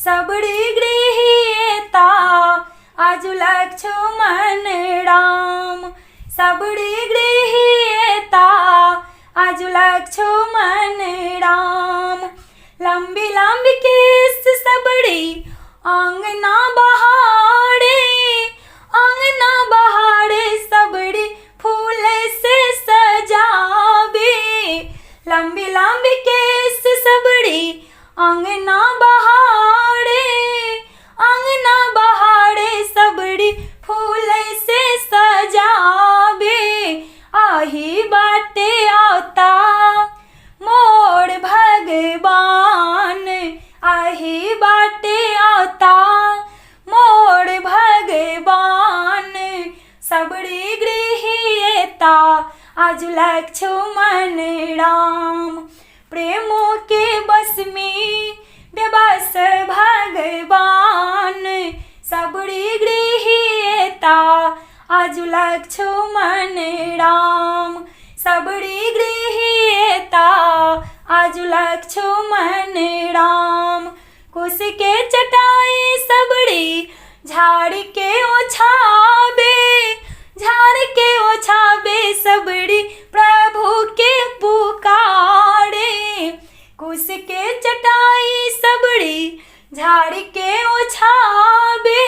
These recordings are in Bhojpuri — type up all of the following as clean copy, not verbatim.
सबड़ी गृहीता आजु लक्ष्मण राम। सबड़ी गृहीता आजु लक्ष्मण राम। लंबी लंबी केस सबड़ी आंगना बहारे, आंगना बहारे सबड़ी फूल से सजावे। लंबी लंबी केस सबड़ी आंगना बहारे, आंगना बहारे सबड़ी फूल से सजावे। आही बाटे आवता मोर भगवान, आही बाटे आवता मोर भगवान। सबड़ी गृहीता आजु लक्ष्मण राम। प्रेमों के बस में बेबस भगवान। सबड़ी गृहीता आजु लक्ष्मण राम। सबड़ी गृहीता आजु लक्ष्मण राम। कुश के चटाई सबड़ी झाड़ के ओछावे, झाड़ के ओछावे सबड़ी प्रभु के पुकारे। कुश के चटाई सबड़ी झाड़ के ओछावे,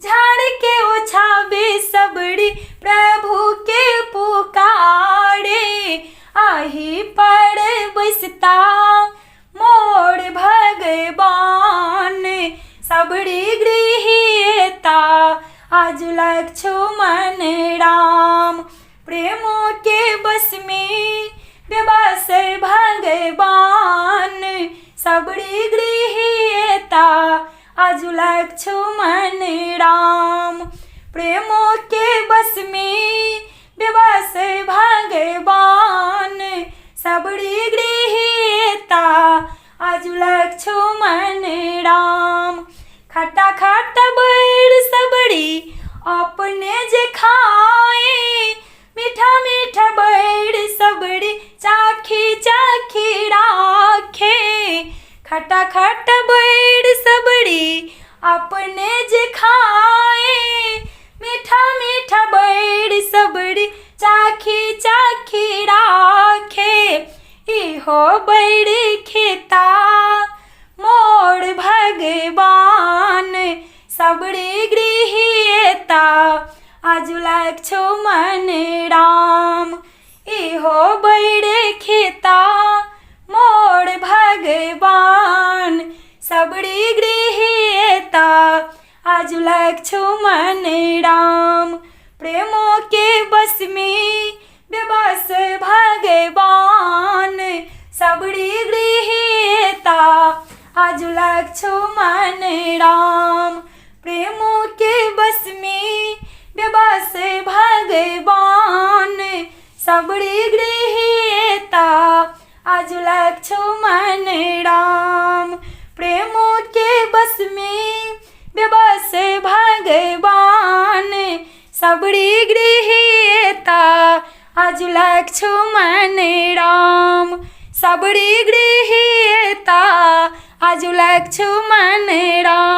झाड़ के ओछावे सबड़ी प्रभु के पुकारे। आही पर बसता मोर भगवान। सबड़ी गृहीता आजु लक्ष्मण राम। प्रेमों के बस में बेबस भगवान। सबड़ी गृहीता आजु लक्ष्मण राम। प्रेमों के बस में बेबस भगवान। सबड़ी गृहीता आजु लक्ष्मण राम। खट्टा खट्टा बैर सबड़ी अपने जे खाए, मीठा मीठा बैर सबड़ी चाखी चाखी राखे। खट्टा खट्टा बैर सबड़ी अपने जे खाए, मीठा मीठा बैर सबड़ी चाखी चाखी राखे। इहो बैर खेता मोर भगवान। सबड़ी गृहीता आजु लक्ष्मण राम। इहो बैर खेता मोर भगवान। सबड़ी गृहीता आजु लक्ष्मण राम। प्रेमों के बस में बेबस भगवान। सबड़ी गृहीता आजु लक्ष्मण राम। प्रेमों के बस में बेबस भगवान। सबड़ी गृहीता आजु लक्ष्मण राम। प्रेमों के बस में बेबस भगवान। सबड़ी गृहीता आजु लक्ष्मण राम। सबड़ी गृहीता आजु लक्ष्मण राम।